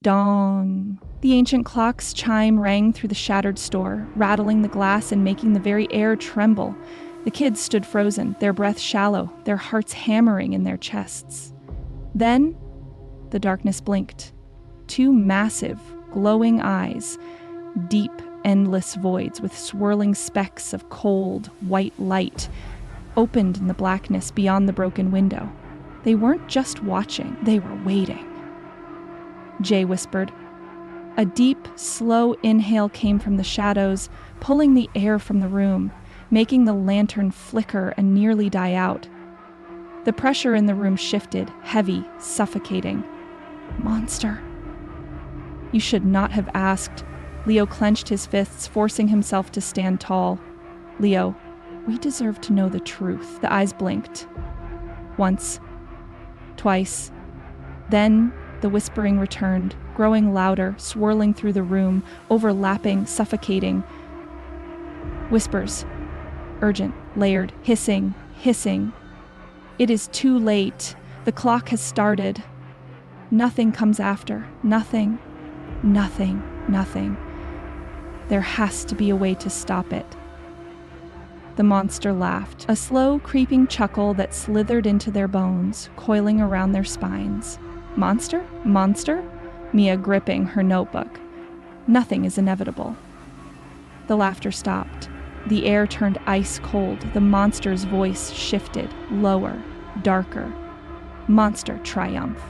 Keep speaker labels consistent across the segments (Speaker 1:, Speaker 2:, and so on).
Speaker 1: Dong. The ancient clock's chime rang through the shattered store, rattling the glass and making the very air tremble. The kids stood frozen, their breath shallow, their hearts hammering in their chests. Then, the darkness blinked. Two massive, glowing eyes, deep, endless voids with swirling specks of cold, white light, opened in the blackness beyond the broken window. They weren't just watching, they were waiting. Jay whispered. A deep, slow inhale came from the shadows, pulling the air from the room, making the lantern flicker and nearly die out. The pressure in the room shifted, heavy, suffocating. Monster. You should not have asked. Leo clenched his fists, forcing himself to stand tall. Leo, we deserve to know the truth. The eyes blinked. Once. Twice. Then the whispering returned, growing louder, swirling through the room, overlapping, suffocating. Whispers. Urgent, layered, hissing, hissing. It is too late. The clock has started. Nothing comes after. Nothing. Nothing. Nothing. There has to be a way to stop it. The monster laughed, a slow, creeping chuckle that slithered into their bones, coiling around their spines. Monster? Monster? Mia gripping her notebook. Nothing is inevitable. The laughter stopped. The air turned ice cold. The monster's voice shifted, lower, darker. Monster triumph.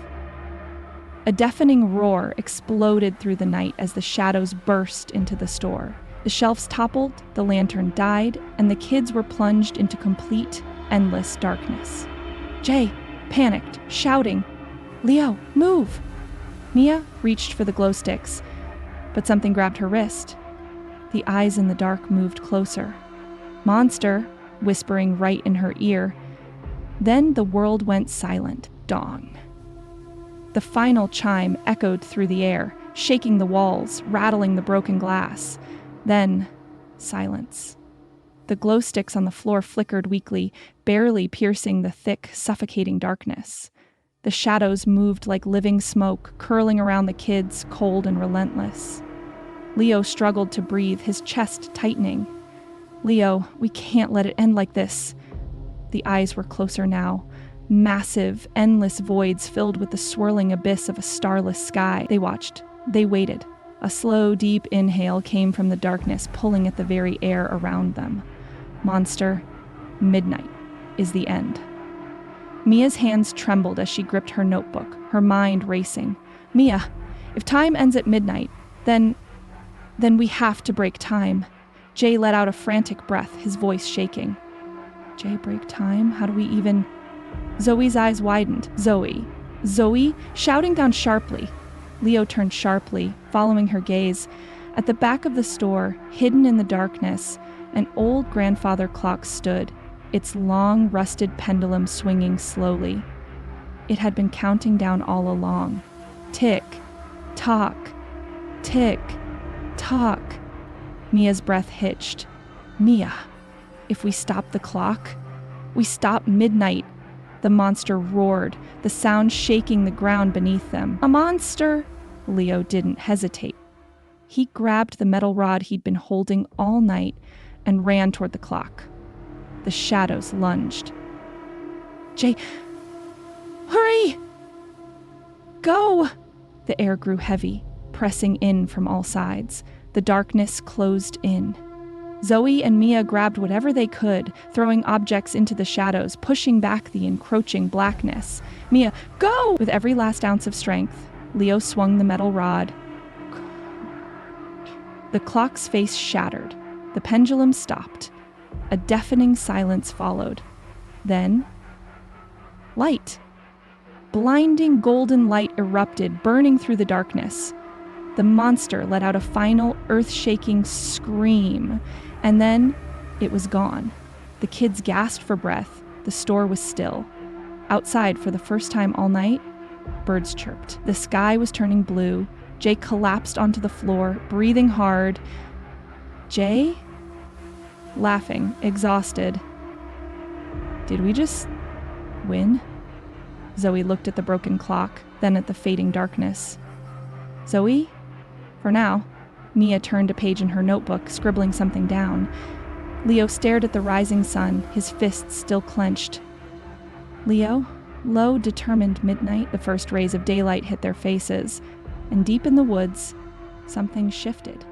Speaker 1: A deafening roar exploded through the night as the shadows burst into the store. The shelves toppled, the lantern died, and the kids were plunged into complete, endless darkness. Jay, panicked, shouting, Leo, move! Mia reached for the glow sticks, but something grabbed her wrist. The eyes in the dark moved closer. Monster, whispering right in her ear. Then the world went silent. Dong. The final chime echoed through the air, shaking the walls, rattling the broken glass. Then, silence. The glow sticks on the floor flickered weakly, barely piercing the thick, suffocating darkness. The shadows moved like living smoke, curling around the kids, cold and relentless. Leo struggled to breathe, his chest tightening. Leo, we can't let it end like this. The eyes were closer now. Massive, endless voids filled with the swirling abyss of a starless sky. They watched. They waited. A slow, deep inhale came from the darkness, pulling at the very air around them. Monster, midnight is the end. Mia's hands trembled as she gripped her notebook, her mind racing. Mia, if time ends at midnight, then we have to break time. Jay let out a frantic breath, his voice shaking. Jay, break time? How do we even... Zoe's eyes widened. Zoe, shouting down sharply. Leo turned sharply, following her gaze. At the back of the store, hidden in the darkness, an old grandfather clock stood, its long, rusted pendulum swinging slowly. It had been counting down all along. Tick, tock, tick, tock. Mia's breath hitched. Mia, if we stop the clock, we stop midnight. The monster roared, the sound shaking the ground beneath them. A monster! Leo didn't hesitate. He grabbed the metal rod he'd been holding all night and ran toward the clock. The shadows lunged. Jay, hurry! Go! The air grew heavy, pressing in from all sides. The darkness closed in. Zoe and Mia grabbed whatever they could, throwing objects into the shadows, pushing back the encroaching blackness. Mia, go! With every last ounce of strength, Leo swung the metal rod. The clock's face shattered. The pendulum stopped. A deafening silence followed. Then, light. Blinding golden light erupted, burning through the darkness. The monster let out a final, earth-shaking scream, and then it was gone. The kids gasped for breath. The store was still. Outside, for the first time all night, birds chirped. The sky was turning blue. Jay collapsed onto the floor, breathing hard. Jay? Laughing, exhausted. Did we just win? Zoe looked at the broken clock, then at the fading darkness. Zoe? For now. Mia turned a page in her notebook, scribbling something down. Leo stared at the rising sun, his fists still clenched. Leo? Low, determined midnight, the first rays of daylight hit their faces, and deep in the woods, something shifted.